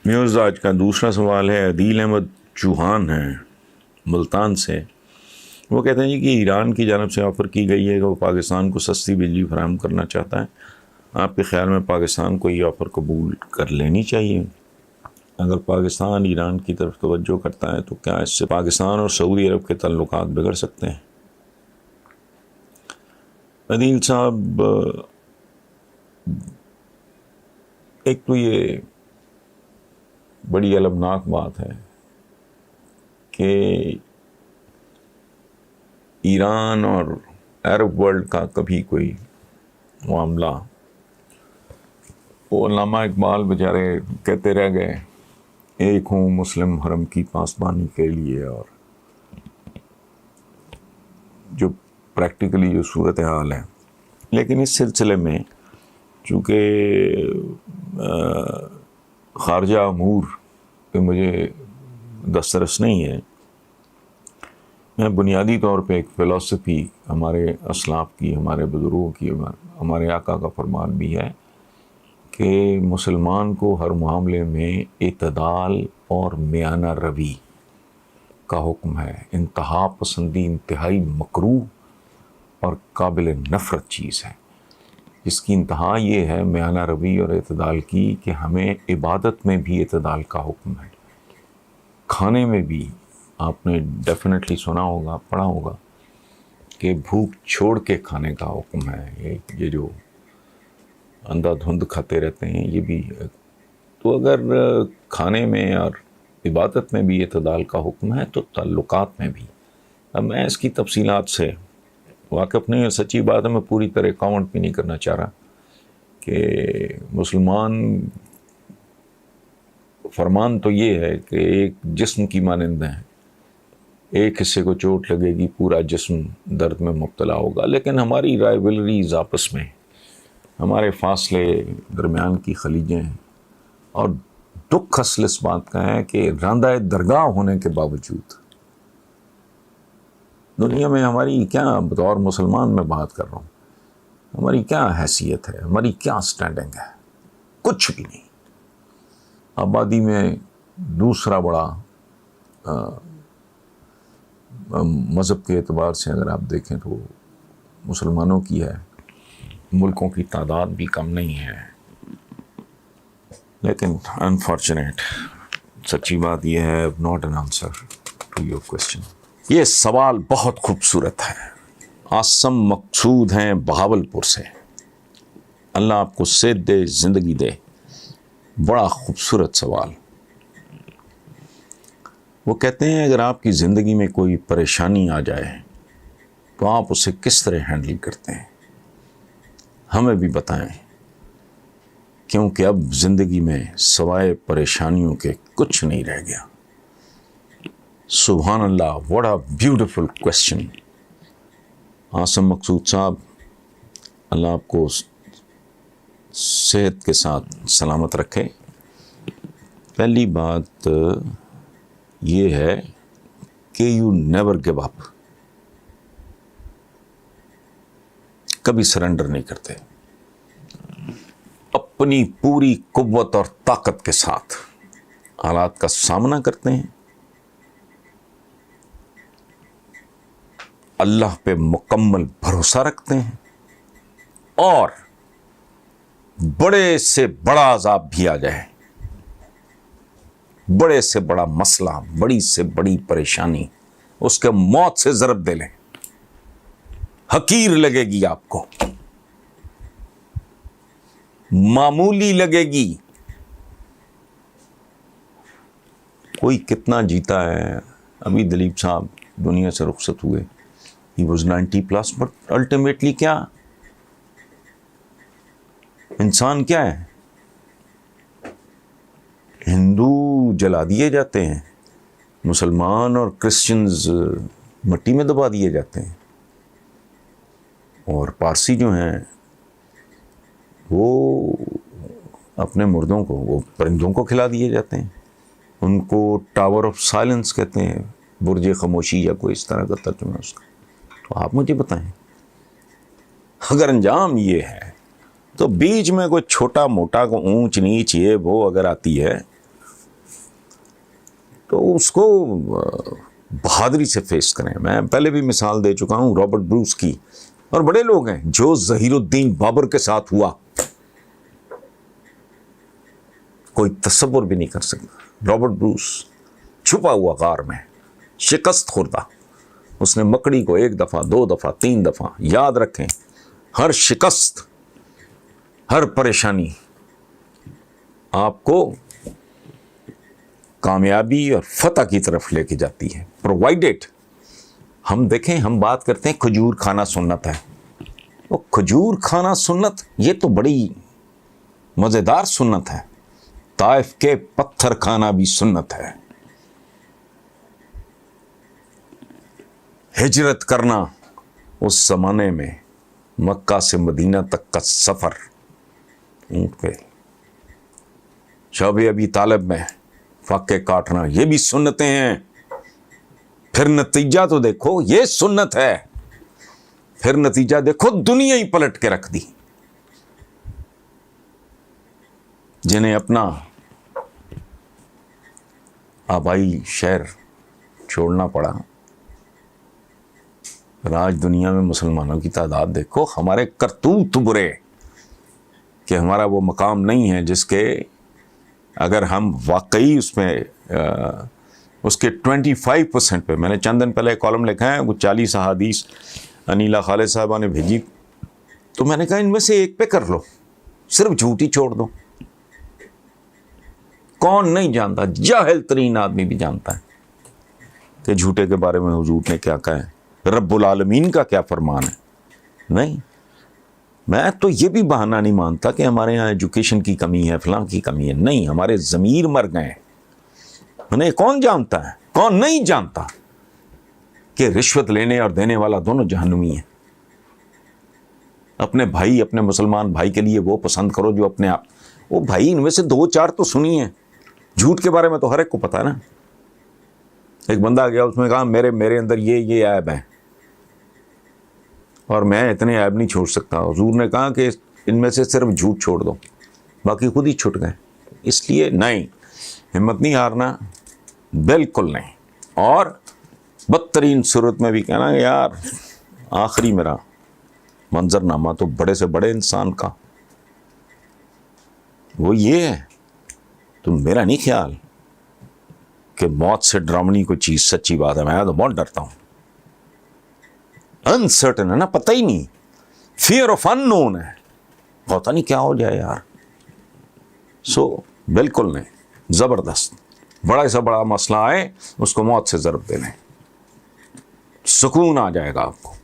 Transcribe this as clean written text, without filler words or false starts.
News آج کا دوسرا سوال ہے، عدیل احمد چوہان ہیں ملتان سے. وہ کہتے ہیں جی کہ ایران کی جانب سے آفر کی گئی ہے کہ وہ پاکستان کو سستی بجلی فراہم کرنا چاہتا ہے. آپ کے خیال میں پاکستان کو یہ آفر قبول کر لینی چاہیے؟ اگر پاکستان ایران کی طرف توجہ کرتا ہے تو کیا اس سے پاکستان اور سعودی عرب کے تعلقات بگڑ سکتے ہیں؟ عدیل صاحب، ایک تو یہ بڑی المناک بات ہے کہ ایران اور عرب ورلڈ کا کبھی کوئی معاملہ، وہ علامہ اقبال بیچارے کہتے رہ گئے ایک ہوں مسلم حرم کی پاسبانی کے لیے، اور جو پریکٹیکلی جو صورتحال ہے. لیکن اس سلسلے میں چونکہ خارجہ امور پہ مجھے دسترس نہیں ہے، میں بنیادی طور پہ ایک فلسفی ہمارے اسلاف کی، ہمارے بزرگوں کی، ہمارے آقا کا فرمان بھی ہے کہ مسلمان کو ہر معاملے میں اعتدال اور میانہ روی کا حکم ہے. انتہا پسندی انتہائی مکروہ اور قابل نفرت چیز ہے. اس کی انتہا یہ ہے میانہ روی اور اعتدال کی کہ ہمیں عبادت میں بھی اعتدال کا حکم ہے. کھانے میں بھی آپ نے ڈیفینیٹلی سنا ہوگا، پڑھا ہوگا کہ بھوک چھوڑ کے کھانے کا حکم ہے. یہ جو اندھا دھند کھاتے رہتے ہیں یہ بھی. تو اگر کھانے میں اور عبادت میں بھی اعتدال کا حکم ہے تو تعلقات میں بھی. اب میں اس کی تفصیلات سے واقف نہیں ہوں، سچی بات ہے، میں پوری طرح کامنٹ بھی نہیں کرنا چاہ رہا کہ مسلمان فرمان تو یہ ہے کہ ایک جسم کی مانند ہیں، ایک حصے کو چوٹ لگے گی پورا جسم درد میں مبتلا ہوگا. لیکن ہماری رائیولریز آپس میں، ہمارے فاصلے درمیان کی خلیجیں ہیں، اور دکھ اصل اس بات کا ہے کہ راندہ درگاہ ہونے کے باوجود دنیا میں ہماری کیا، بطور مسلمان میں بات کر رہا ہوں، ہماری کیا حیثیت ہے، ہماری کیا سٹینڈنگ ہے؟ کچھ بھی نہیں. آبادی میں دوسرا بڑا مذہب کے اعتبار سے اگر آپ دیکھیں تو مسلمانوں کی ہے، ملکوں کی تعداد بھی کم نہیں ہے. لیکن انفارچونیٹ سچی بات یہ ہے، not an answer to your question. یہ سوال بہت خوبصورت ہے. عاصم مقصود ہیں بہاول پور سے. اللہ آپ کو صحت دے، زندگی دے. بڑا خوبصورت سوال. وہ کہتے ہیں اگر آپ کی زندگی میں کوئی پریشانی آ جائے تو آپ اسے کس طرح ہینڈل کرتے ہیں؟ ہمیں بھی بتائیں، کیونکہ اب زندگی میں سوائے پریشانیوں کے کچھ نہیں رہ گیا. سبحان اللہ، what a beautiful question. Asim Maqsood صاحب، اللہ آپ کو صحت کے ساتھ سلامت رکھے. پہلی بات یہ ہے کہ یو نیور گیو اپ، کبھی سرنڈر نہیں کرتے. اپنی پوری قوت اور طاقت کے ساتھ حالات کا سامنا کرتے ہیں، اللہ پہ مکمل بھروسہ رکھتے ہیں، اور بڑے سے بڑا عذاب بھی آ جائے، بڑے سے بڑا مسئلہ، بڑی سے بڑی پریشانی، اس کے موت سے ضرب دے لیں، حقیر لگے گی آپ کو، معمولی لگے گی. کوئی کتنا جیتا ہے. ابھی دلیپ صاحب دنیا سے رخصت ہوئے، he was 90+، بٹ الٹیمیٹلی کیا انسان کیا ہے؟ ہندو جلا دیے جاتے ہیں، مسلمان اور کرسچنز مٹی میں دبا دیے جاتے ہیں، اور پارسی جو ہیں وہ اپنے مردوں کو، وہ پرندوں کو کھلا دیے جاتے ہیں. ان کو ٹاور آف سائلنس کہتے ہیں، برج خاموشی یا کوئی اس طرح کا ترجمہ ہے اس کا. تو آپ مجھے بتائیں، اگر انجام یہ ہے تو بیچ میں کوئی چھوٹا موٹا کو اونچ نیچ یہ وہ اگر آتی ہے تو اس کو بہادری سے فیس کریں. میں پہلے بھی مثال دے چکا ہوں رابرٹ بروس کی, اور بڑے لوگ ہیں جو ظہیر الدین بابر کے ساتھ ہوا کوئی تصور بھی نہیں کر سکتا. رابرٹ بروس چھپا ہوا غار میں, شکست خوردہ. اس نے مکڑی کو 1 دفعہ 2 دفعہ 3 دفعہ, یاد رکھیں ہر شکست, ہر پریشانی آپ کو کامیابی اور فتح کی طرف لے کے جاتی ہے, پرووائڈیڈ. ہم دیکھیں, ہم بات کرتے ہیں کھجور کھانا سنت ہے. وہ کھجور کھانا سنت, یہ تو بڑی مزیدار سنت ہے. طائف کے پتھر کھانا بھی سنت ہے. ہجرت کرنا اس زمانے میں, مکہ سے مدینہ تک کا سفر اونٹ پہ, شعب ابی طالب میں فاقے کاٹنا, یہ بھی سنتیں ہیں. پھر نتیجہ تو دیکھو, یہ سنت ہے. پھر نتیجہ دیکھو, دنیا ہی پلٹ کے رکھ دی. جنہیں اپنا آبائی شہر چھوڑنا پڑا, آج دنیا میں مسلمانوں کی تعداد دیکھو. ہمارے کرتوت برے کہ ہمارا وہ مقام نہیں ہے جس کے اگر ہم واقعی اس میں اس کے 25% پہ, میں نے چند دن پہلے ایک کالم لکھا ہے, وہ 40 احادیث انیلا خالد صاحبہ نے بھیجی, تو میں نے کہا ان میں سے ایک پہ کر لو, صرف جھوٹ ہی چھوڑ دو. کون نہیں جانتا, جاہل ترین آدمی بھی جانتا ہے کہ جھوٹے کے بارے میں حضور نے کیا کہا ہے, رب العالمین کا کیا فرمان ہے. نہیں, میں تو یہ بھی بہانہ نہیں مانتا کہ ہمارے یہاں ایجوکیشن کی کمی ہے, فلاں کی کمی ہے. نہیں, ہمارے ضمیر مر گئے. انہیں کون جانتا ہے, کون نہیں جانتا کہ رشوت لینے اور دینے والا دونوں جہنمی ہیں. اپنے بھائی, اپنے مسلمان بھائی کے لیے وہ پسند کرو جو اپنے آپ, وہ بھائی ان میں سے 2-4 تو سنی ہیں. جھوٹ کے بارے میں تو ہر ایک کو پتا ہے نا. ایک بندہ گیا, اس میں کہا میرے اندر یہ عیب ہے اور میں اتنے عیب نہیں چھوڑ سکتا. حضور نے کہا کہ ان میں سے صرف جھوٹ چھوڑ دو, باقی خود ہی چھٹ گئے. اس لیے نہیں, ہمت نہیں ہارنا, بالکل نہیں. اور بدترین صورت میں بھی کہنا یار آخری میرا منظر نامہ تو بڑے سے بڑے انسان کا وہ یہ ہے, تو میرا نہیں خیال کہ موت سے ڈراؤنی کوئی چیز سچی بات ہے. میں تو بہت ڈرتا ہوں. انسرٹن ہے نا, پتہ ہی نہیں, فیئر آف ان نون ہے, پتہ نہیں کیا ہو جائے یار. سو بالکل نہیں, زبردست. بڑا سا بڑا مسئلہ آئے اس کو موت سے ضرب دے لیں, سکون آ جائے گا آپ کو.